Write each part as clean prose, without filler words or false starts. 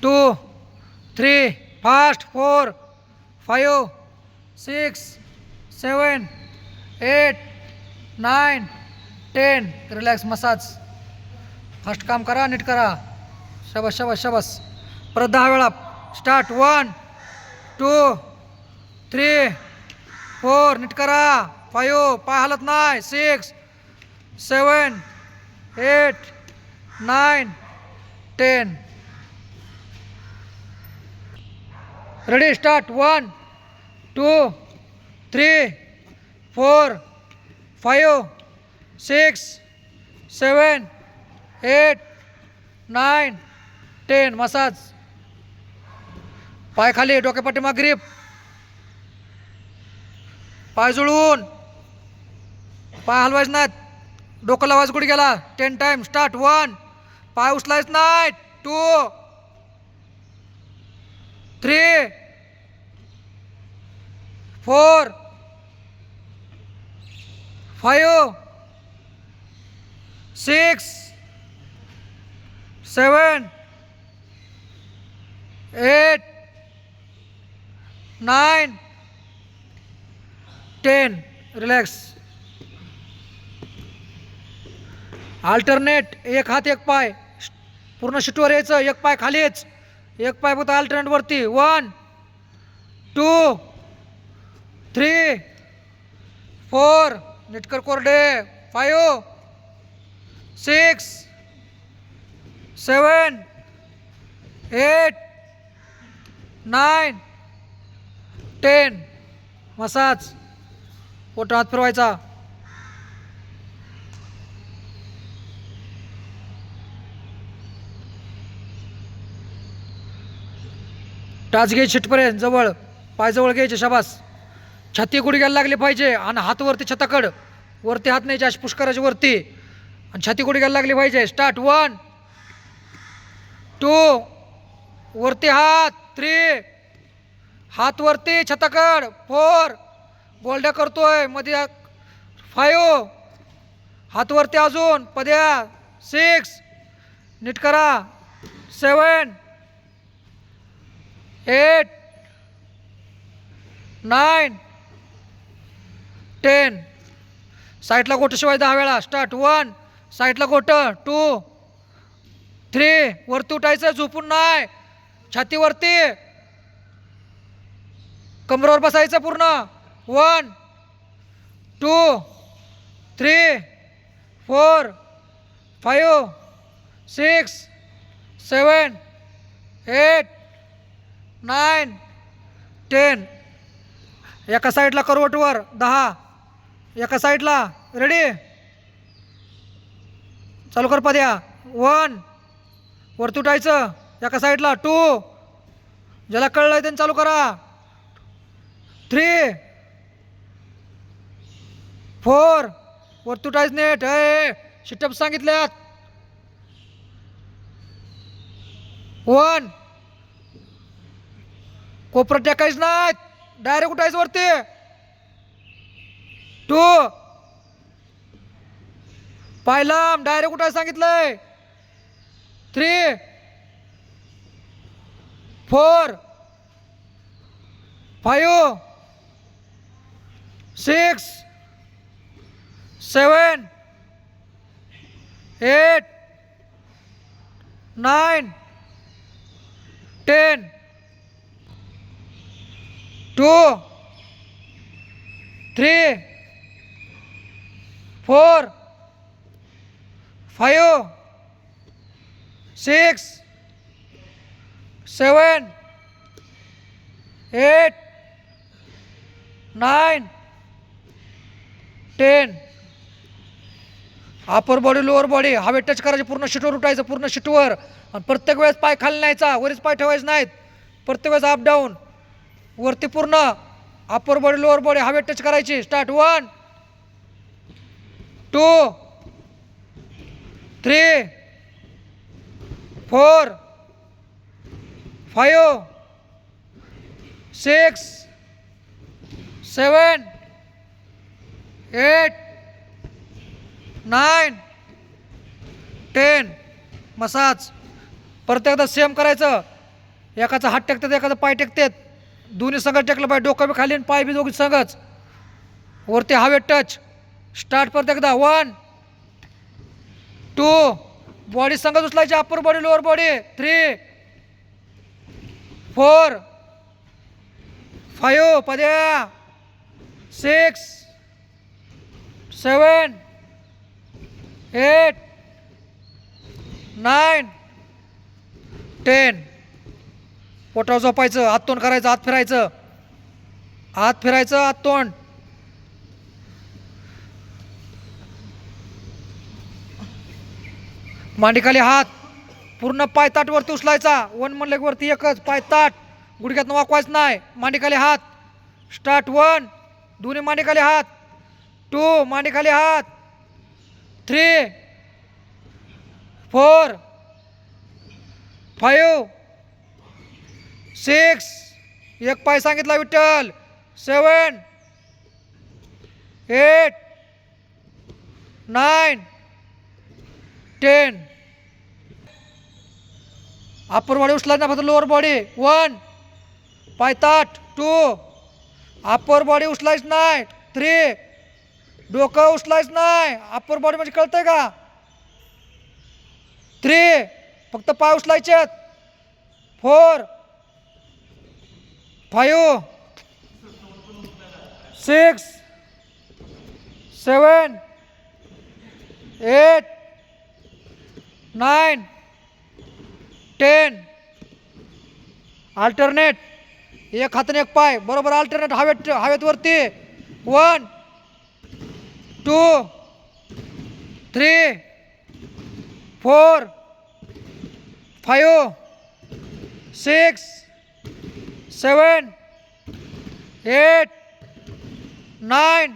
2 3 fast 4 5 6 7 8 9 10 relax massage fast काम करा नीट करा शाबास शाबास शाबास परत 10 वेळा स्टार्ट 1 2 3 4 नीट करा 5 पाय हलत नाही 6 7 8 9 10 रेडी स्टार्ट 1 2 3 4 5 6 7 8 9 10 मसाज पाय खाली डोक्यापाठीमाग ग्रीप पाय जुळवून पाय हलवायच नाहीत डोकं लावायचं गुडी गेला 10 टाइम स्टार्ट 1 पाय उचलायच नाही 2 3 4 5 6 7 8 9 10 रिलॅक्स अल्टरनेट एक हात एक पाय पूर्ण शीटवर यायचं एक पाय खालीच एक पाय फक्त अल्टरनेट वरती 1 2 3 4 नीटकर कोरडे 5 6 7 8 9 10 मसाज पोट हात फिरवायचा टाच घ्यायची शीटपर्यंत जवळ पाय जवळ घ्यायचे शाबास छाती गुडघ्याला लागली पाहिजे आणि हात वरती छताकड वरती हात न्यायचे अशी पुष्कराची वरती आणि छाती गुडघ्याला लागली पाहिजे स्टार्ट 1 2 वरती हात 3 हात वरती छताकड 4 गोल्ड्या करतोय मध्ये 5 हात वरती अजून पद्या 6 नीट करा 7 8 9 10 साईडला गोट शिवाय 10 वेळा स्टार्ट 1 साईडला गोट 2 3 वरती उठायचं झोपून नाही छातीवरती कमरेवर बसायचं पूर्ण 1 2 3 4 5 6 7 8 9 10 एका साईडला करवटवर 10 एका साईडला रेडी चालू कर पद्या 1 वरती उठायचं एका साईडला 2 ज्याला कळलंय त्यांनी चालू करा 3 4 वरती उठायचं नेट शिटअप सांगितल्यात 1 कोपरं टेकायचं नाहीत डायरेक्ट उठायचं वरती 2 पाय लांब डायरेक्ट उठायचं सांगितलंय 3 4 5 6 7 8 9 10 2 3 4 5 6 7 8 9 10 अपर बॉडी लोअर बॉडी हवे टच करायचे पूर्ण शीटवर उठायचं पूर्ण शीटवर आणि प्रत्येक वेळेस पाय खाली न्यायचा वरच पाय ठेवायचे नाहीत प्रत्येक वेळेस अप डाऊन वरती पूर्ण अपर बॉडी लोअर बॉडी हवे टच करायची स्टार्ट 1 2 3 4 5 6 7 8 9 10 मसाज परत एकदा सेम करायचं एकाचा हात टेकतात एकाचा पाय टेकतात. दोन्ही संगत टेकलं पाहिजे. डोकं बी खाली आणि पाय बी दोघी संगच. वरती हवेत टच. स्टार्ट परत एकदा. 1 2. बॉडी संगत उचलायची. Upper body lower body. 3 4 5 पद्या 6 7 8 9 10. पोटावर झोपायचं. हात तोंड करायचं. हात फिरायचं. हात फिरायचं. हात तोंड. मांडीखाली हात. पूर्ण पाय ताट वरती उचलायचा. 1 म्हणलं की वरती एकच पाय ताट. गुडघ्यातनं वाकवायचं नाही. मांडीखाली हात. स्टार्ट. 1 दोन्ही मांडीखाली हात. 2 मांडीखाली हात. 3 4 5 6 एक पाय सांगितला विठ्ठल. 7 8 9 10. अप्पर बॉडी उचलायचं फक्त लोअर बॉडी. 1 पाय ताट. 2 अप्पर बॉडी उचलायच नाही. 3 डोकं उचलायच नाही. अप्पर बॉडी म्हणजे कळतंय का. 3 फक्त पाय उचलायचे. 4 5 6 7 8 9 10. अल्टरनेट. एक हाताने एक पाय बरोबर अल्टरनेट हवेत वरती. 1 2 3 4 5 6 7 8 9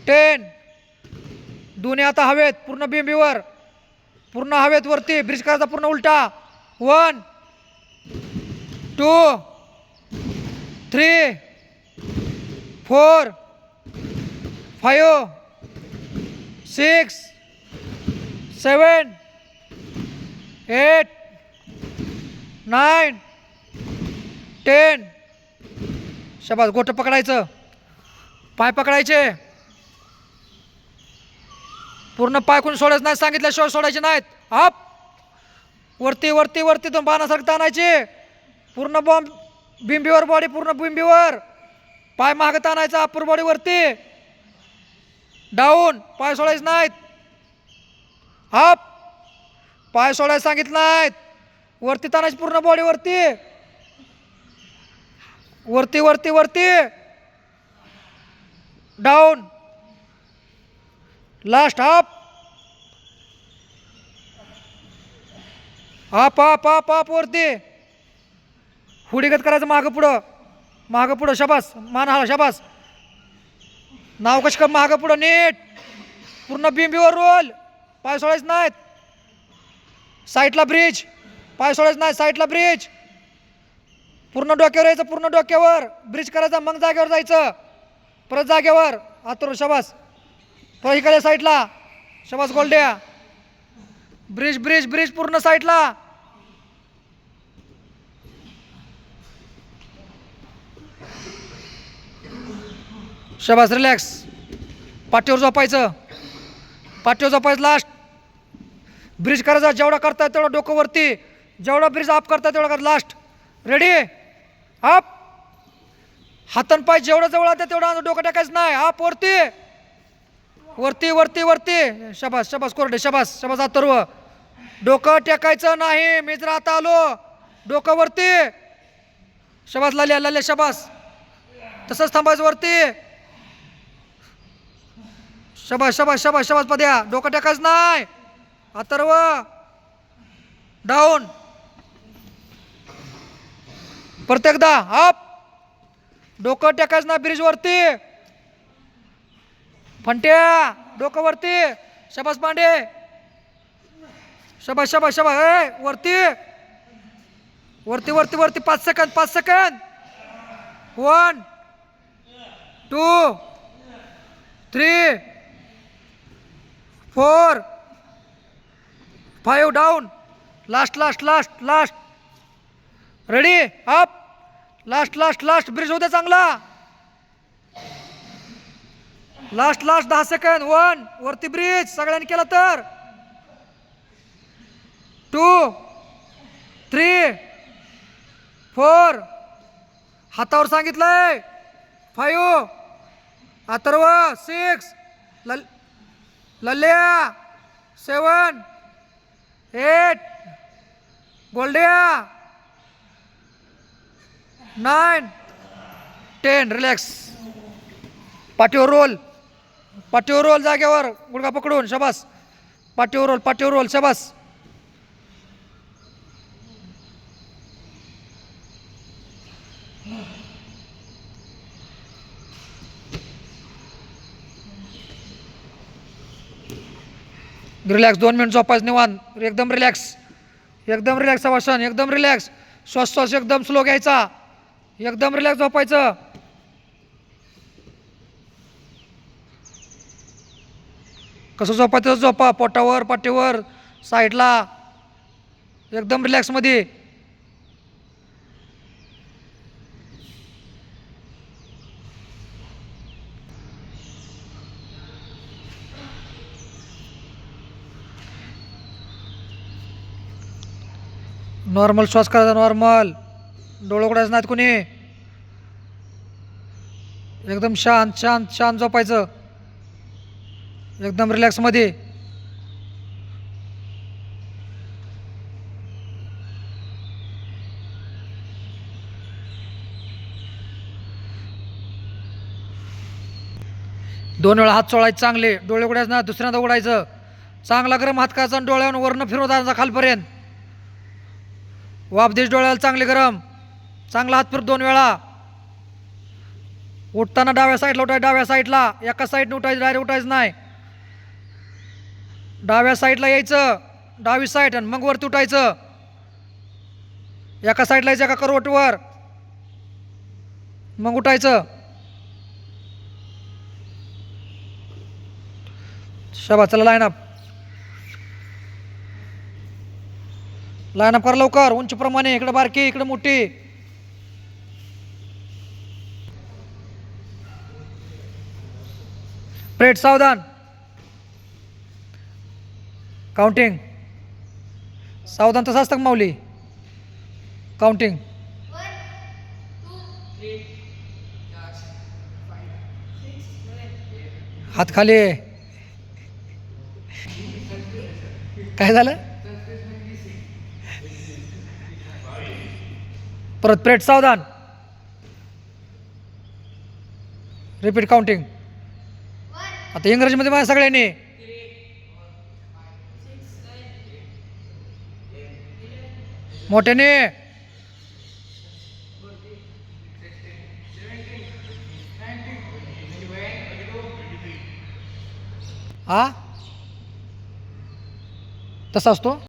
10. दोन्ही आता हवेत पूर्ण बिंबीवर. पूर्ण हवेत वरती. ब्रिज करायचा पूर्ण उलटा. 1 2 3 4 5 6 7 8 9 10. शाबास. गोटं पकडायचं. पाय पकडायचे. पूर्ण पाय कोणी सोडायचं नाही. सांगितल्याशिवाय सोडायचे नाहीत. अप वरती वरती वरती दोन बाणासारखं ताणायचे. पूर्ण बॉम्ब बिंबीवर बॉडी. पूर्ण बिंबीवर. पाय मागं ताणायचा. अप्पर बॉडी वरती. डाऊन. पाय सोडायचे नाहीत. अप पाय सोडायला सांगितलं नाहीत. वरती ताणायची पूर्ण बॉडी वरती. वरती वरती वरती. Down. Last. Up up up up up वरती. हुडीगत करायचं. मागं पुढं. मागं पुढं. शाबास. मान हाला. शाबास. नाव कशी कर. मागं पुढं नीट. पूर्ण बिंबीवर रोल. पाय सोडायचं नाहीत. साईडला ब्रिज. पाय सोडायचं नाही. साईडला ब्रिज. पूर्ण डोक्यावर यायचं. पूर्ण डोक्यावर ब्रिज करायचा. मग जागेवर जायचं. परत जागेवर. आतुर. शाबास. परत इकडे साईडला. शाबास गोल्ड्या. ब्रिज ब्रिज ब्रिज पूर्ण साईडला. शाबास. रिलॅक्स. पाठीवर झोपायचं. पाठीवर झोपायचं. लास्ट. ब्रिज करायचा. जेवढा करताय तेवढा डोकं वरती. जेवढा ब्रिज अप करताय तेवढा कर. लास्ट. रेडी. अप. हातन पाय जेवढं जवळ आता तेवढं डोकं टाकायचं नाही. अप वरती वरती वरती वरती. शाबास शाबास कोरडे. शाबास शाबास. अथर्व. डोकं टेकायचं नाही. मी जर आता आलो डोकं वरती. शाबास. लाल्या लाल्या. शाबास. तसंच थांबायचं वरती. शाबास शाबास शाबास शाबास. पद्या. डोकं टेकायचं नाही. अथर्व. डाऊन. परत एकदा. अप. डोकं टेकायचं नाही. ब्रिज वरती. फंट्या. डोकं वरती. शाबास पांडे. शाबास शाबास शाबास. वरती वरती वरती वरती. 5 second. 5 second. 1 2 3 4 5. Down. Last last last last. Ready up. Last last last bridge होते चांगला. Last last 10 second. 1 वरती ब्रिज सगळ्यांनी केला तर 2 3 4 हातावर सांगितलंय. 5 अथर्व 6 लल्या 7 8 गोल्डिया 9 10. रिलॅक्स. पाठीवर रोल जागेवर गुडघा पकडून शाबास. पाठीवर रोल शाबास. रिलॅक्स. 2 मिनिट झोपायचं निवांत. एकदम रिलॅक्स आवासन. एकदम रिलॅक्स. श्वास एकदम स्लो घ्यायचा. एकदम रिलॅक्स झोपायचं. कसं झोपायचं झोपा. पोटावर पाठीवर साईडला. एकदम रिलॅक्स मध्ये. नॉर्मल श्वास करायचा. नॉर्मल. डोळे उघडायचं नाहीत कोणी. एकदम शांत झोपायचं. एकदम रिलॅक्स मध्ये. दोन वेळा हात चोळायचे चांगले. डोळे उघडायचं ना. दुसऱ्यांदा उघडायचं. चांगला गरम हात करायचा आणि डोळ्यावर वरनं फिरवता खालपर्यंत. वाफ देश डोळ्याला चांगले गरम. चांगला हात फिर 2 वेळा. उठताना डाव्या साईडला उठायचं. डाव्या साईडला. एका साईडने उठायचं. डायरेक्ट उठायचं नाही. डाव्या साईडला यायचं. डावी साईड आणि मग वरती उठायचं. एका साईडला यायचं. एका करवटीवर मग उठायचं. शाबास. चला लाईन अप करा लवकर. उंचीप्रमाणे. इकडे बारकी इकडे मोठी. प्रेट सावधान. काउंटिंग सावधान. तसं असतं का माऊली. काउंटिंग. हात खाली. काय झालं. परत प्रेट सावधान. Repeat counting. आता इंग्रजीमध्ये माझ्या सगळ्यांनी. मोठ्याने. हा तसा असतो.